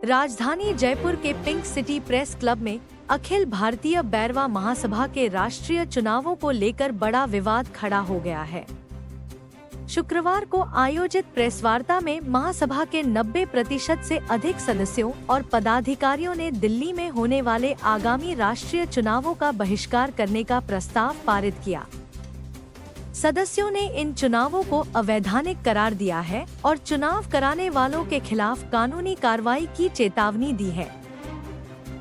राजधानी जयपुर के pink city press club में अखिल भारतीय बैरवा महासभा के राष्ट्रीय चुनावों को लेकर बड़ा विवाद खड़ा हो गया है। शुक्रवार को आयोजित प्रेस वार्ता में महासभा के 90% से अधिक सदस्यों और पदाधिकारियों ने दिल्ली में होने वाले आगामी राष्ट्रीय चुनावों का बहिष्कार करने का प्रस्ताव पारित किया। सदस्यों ने इन चुनावों को अवैधानिक करार दिया है और चुनाव कराने वालों के खिलाफ कानूनी कार्रवाई की चेतावनी दी है।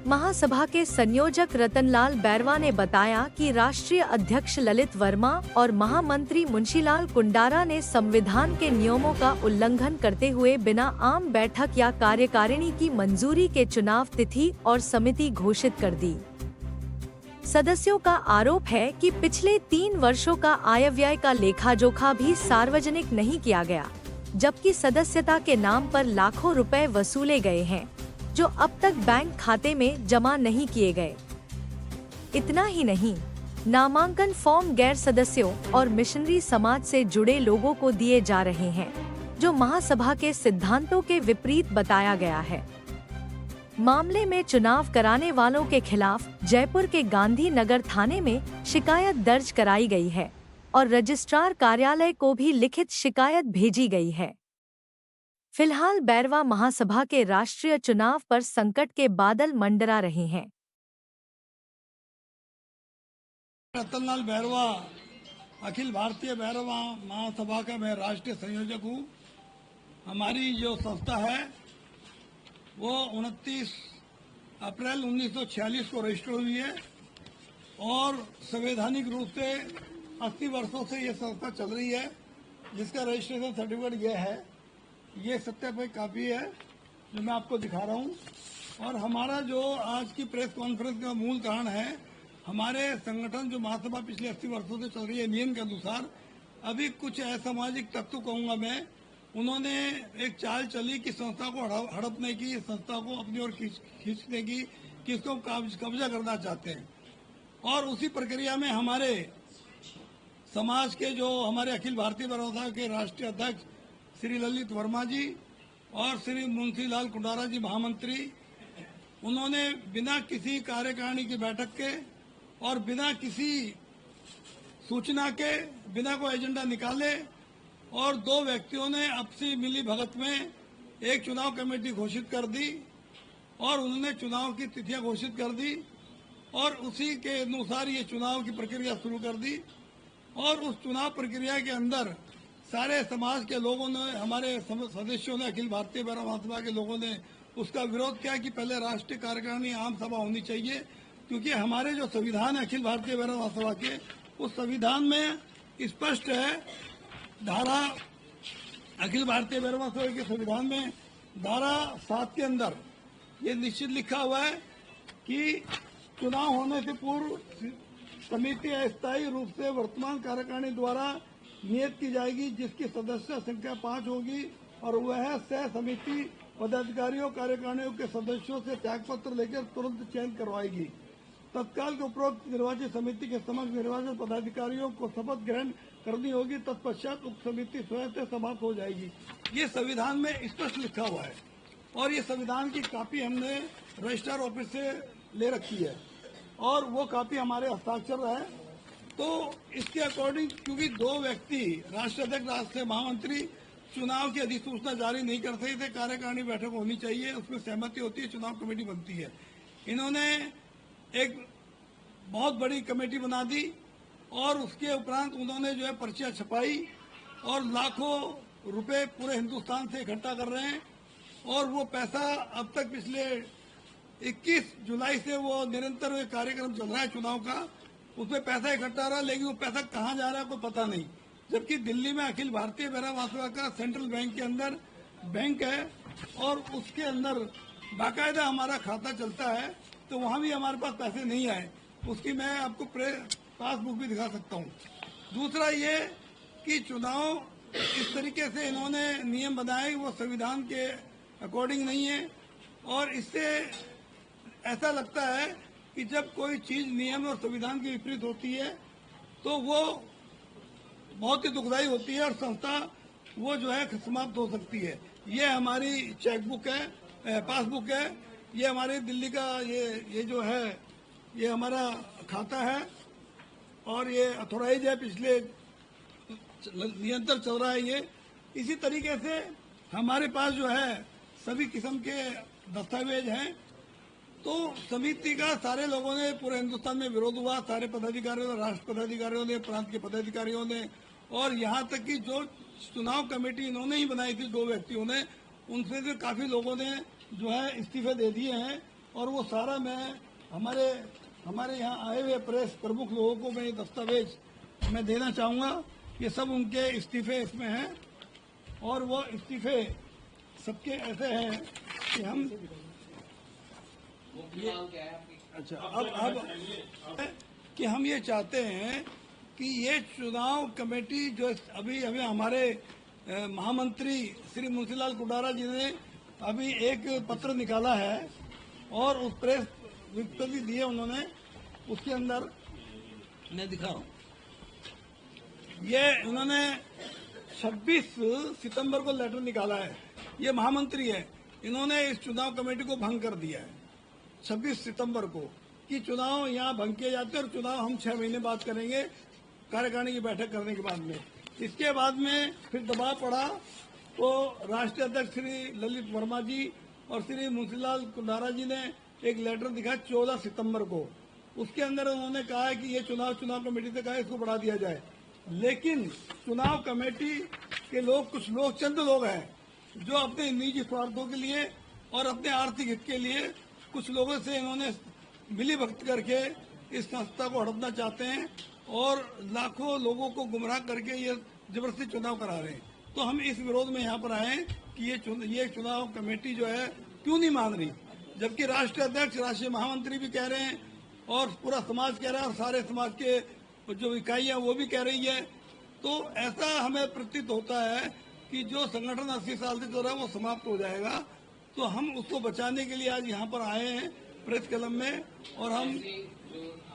महासभा के संयोजक रतनलाल बैरवा ने बताया कि राष्ट्रीय अध्यक्ष ललित वर्मा और महामंत्री मुंशीलाल कुंडारा ने संविधान के नियमों का उल्लंघन करते हुए बिना आम बैठक या कार्यकारिणी की मंजूरी के चुनाव तिथि और समिति घोषित कर दी। सदस्यों का आरोप है कि पिछले 3 वर्षों का आयव्यय का लेखा जोखा भी सार्वजनिक नहीं किया गया, जबकि सदस्यता के नाम पर लाखों रुपए वसूले गए हैं, जो अब तक बैंक खाते में जमा नहीं किए गए। इतना ही नहीं, नामांकन फॉर्म गैर सदस्यों और मिशनरी समाज से जुड़े लोगों को दिए जा रहे हैं, जो महासभा के सिद्धांतों के विपरीत बताया गया है। मामले में चुनाव कराने वालों के खिलाफ जयपुर के गांधी नगर थाने में शिकायत दर्ज कराई गई है और रजिस्ट्रार कार्यालय को भी लिखित शिकायत भेजी गई है। फिलहाल बैरवा महासभा के राष्ट्रीय चुनाव पर संकट के बादल मंडरा रहे हैं। रतनलाल बैरवा, अखिल भारतीय बैरवा महासभा का मैं राष्ट्रीय संयोजक हूँ। हमारी जो संस्था है वो 29 अप्रैल 1946 को रजिस्टर हुई है और संवैधानिक रूप से 80 वर्षों से ये संस्था चल रही है, जिसका रजिस्ट्रेशन सर्टिफिकेट ये है। ये सत्यापित कापी है जो मैं आपको दिखा रहा हूँ। और हमारा जो आज की प्रेस कॉन्फ्रेंस का मूल कारण है, हमारे संगठन जो महासभा पिछले 80 वर्षों से चल रही है, नियम के अनुसार अभी कुछ असामाजिक तत्व कहूँगा मैं, उन्होंने एक चाल चली कि संस्था को हड़पने की, संस्था को अपनी ओर खींचने की, कि इसको कब्जा करना चाहते हैं। और उसी प्रक्रिया में हमारे समाज के जो हमारे अखिल भारतीय बैरवा के राष्ट्रीय अध्यक्ष श्री ललित वर्मा जी और श्री मुंशीलाल कुंडारा जी महामंत्री, उन्होंने बिना किसी कार्यकारिणी की बैठक के और बिना किसी सूचना के, बिना कोई एजेंडा निकाले और 2 व्यक्तियों ने आपसी मिली भगत में एक चुनाव कमेटी घोषित कर दी और उन्होंने चुनाव की तिथियां घोषित कर दी और उसी के अनुसार ये चुनाव की प्रक्रिया शुरू कर दी। और उस चुनाव प्रक्रिया के अंदर सारे समाज के लोगों ने, हमारे सदस्यों ने, अखिल भारतीय बैरवा महासभा के लोगों ने उसका विरोध किया कि पहले राष्ट्रीय कार्यकारिणी आम सभा होनी चाहिए, क्योंकि हमारे जो संविधान है अखिल भारतीय बैरवा महासभा के, उस संविधान में स्पष्ट है, धारा अखिल भारतीय बैरवा महासभा के संविधान में धारा 7 के अंदर ये निश्चित लिखा हुआ है कि चुनाव होने से पूर्व समिति अस्थायी रूप से वर्तमान कार्यकारिणी द्वारा नियत की जाएगी, जिसकी सदस्य संख्या 5 होगी और वह सह समिति पदाधिकारियों कार्यकारिणियों के सदस्यों से त्यागपत्र लेकर तुरंत चयन करवाएगी। तत्काल के उपरोक्त निर्वाचित समिति के समक्ष निर्वाचित पदाधिकारियों को शपथ ग्रहण करनी होगी, तत्पश्चात उक्त समिति स्वयं से समाप्त हो जाएगी। ये संविधान में स्पष्ट लिखा हुआ है और ये संविधान की कॉपी हमने रजिस्ट्रार ऑफिस से ले रखी है और वो कॉपी हमारे हस्ताक्षर है। तो इसके अकॉर्डिंग, क्योंकि 2 व्यक्ति, राष्ट्रीय अध्यक्ष, राष्ट्रीय महामंत्री, चुनाव की अधिसूचना जारी नहीं कर सकते थे, कार्यकारिणी बैठक होनी चाहिए, उसमें सहमति होती है, चुनाव कमेटी बनती है। इन्होंने एक बहुत बड़ी कमेटी बना दी और उसके उपरांत उन्होंने जो है पर्चियां छपाई और लाखों रुपए पूरे हिंदुस्तान से इकट्ठा कर रहे हैं। और वो पैसा अब तक पिछले 21 जुलाई से वो निरंतर कार्यक्रम चल रहा है चुनाव का, उसमें पैसा इकट्ठा रहा, लेकिन वो पैसा कहाँ जा रहा है कोई पता नहीं। जबकि दिल्ली में अखिल भारतीय बैरवा महासभा का सेंट्रल बैंक के अंदर बैंक है और उसके अंदर बाकायदा हमारा खाता चलता है, तो वहाँ भी हमारे पास पैसे नहीं आए। उसकी मैं आपको पासबुक भी दिखा सकता हूँ। दूसरा ये कि चुनाव इस तरीके से इन्होंने नियम बनाए, वो संविधान के अकॉर्डिंग नहीं है और इससे ऐसा लगता है कि जब कोई चीज नियम और संविधान के विपरीत होती है तो वो बहुत ही दुखदायी होती है और संस्था वो जो है समाप्त हो सकती है। ये हमारी चेकबुक है पासबुक है। ये हमारे दिल्ली का ये जो है ये हमारा खाता है और ये अथोराइज है, पिछले निरंतर चल रहा है ये। इसी तरीके से हमारे पास जो है सभी किस्म के दस्तावेज हैं। तो समिति का सारे लोगों ने पूरे हिंदुस्तान में विरोध हुआ, सारे पदाधिकारियों ने, राष्ट्र पदाधिकारियों ने, प्रांत के पदाधिकारियों ने, और यहाँ तक कि जो चुनाव कमेटी इन्होंने ही बनाई थी 2 व्यक्तियों ने, उनसे भी काफी लोगों ने जो है इस्तीफे दे दिए हैं। और वो सारा मैं हमारे यहाँ आए हुए प्रेस प्रमुख लोगों को मैं ये दस्तावेज मैं देना चाहूँगा। ये सब उनके इस्तीफे इसमें हैं और वो इस्तीफे सबके ऐसे हैं कि हम अच्छा अब कि हम ये चाहते हैं कि ये चुनाव कमेटी जो अभी हमारे महामंत्री श्री मुंशीलाल कुंडारा जी ने अभी एक पत्र निकाला है और उस प्रेस विज्ञप्ति दी है उन्होंने, उसके अंदर मैं दिखाऊं, ये उन्होंने 26 सितंबर को लेटर निकाला है। ये महामंत्री है, इन्होंने इस चुनाव कमेटी को भंग कर दिया है 26 सितंबर को कि चुनाव यहाँ भंग किए जाते हैं और चुनाव हम 6 महीने बाद करेंगे कार्यकारिणी की बैठक करने के बाद में। इसके बाद में फिर दबाव पड़ा तो राष्ट्रीय अध्यक्ष श्री ललित वर्मा जी और श्री मुंशीलाल कुंडारा जी ने एक लेटर दिखा 14 सितंबर को। उसके अंदर उन्होंने कहा है कि ये चुनाव कमेटी से कहा इसको बढ़ा दिया जाए। लेकिन चुनाव कमेटी के लोग, कुछ लोग, चंद लोग हैं जो अपने निजी स्वार्थों के लिए और अपने आर्थिक हित के लिए कुछ लोगों से इन्होंने मिलीभगत करके इस संस्था को हड़पना चाहते हैं और लाखों लोगों को गुमराह करके ये जबरदस्ती चुनाव करा रहे हैं। तो हम इस विरोध में यहाँ पर आए कि ये चुनाव कमेटी जो है क्यों नहीं मान रही, जबकि राष्ट्रीय अध्यक्ष, राष्ट्रीय महामंत्री भी कह रहे हैं और पूरा समाज कह रहा है और सारे समाज के जो इकाइयां वो भी कह रही है। तो ऐसा हमें प्रतीत होता है कि जो संगठन 80 साल से चल रहा है वो समाप्त हो जाएगा। तो हम उसको बचाने के लिए आज यहाँ पर आए हैं प्रेस क्लब में और हम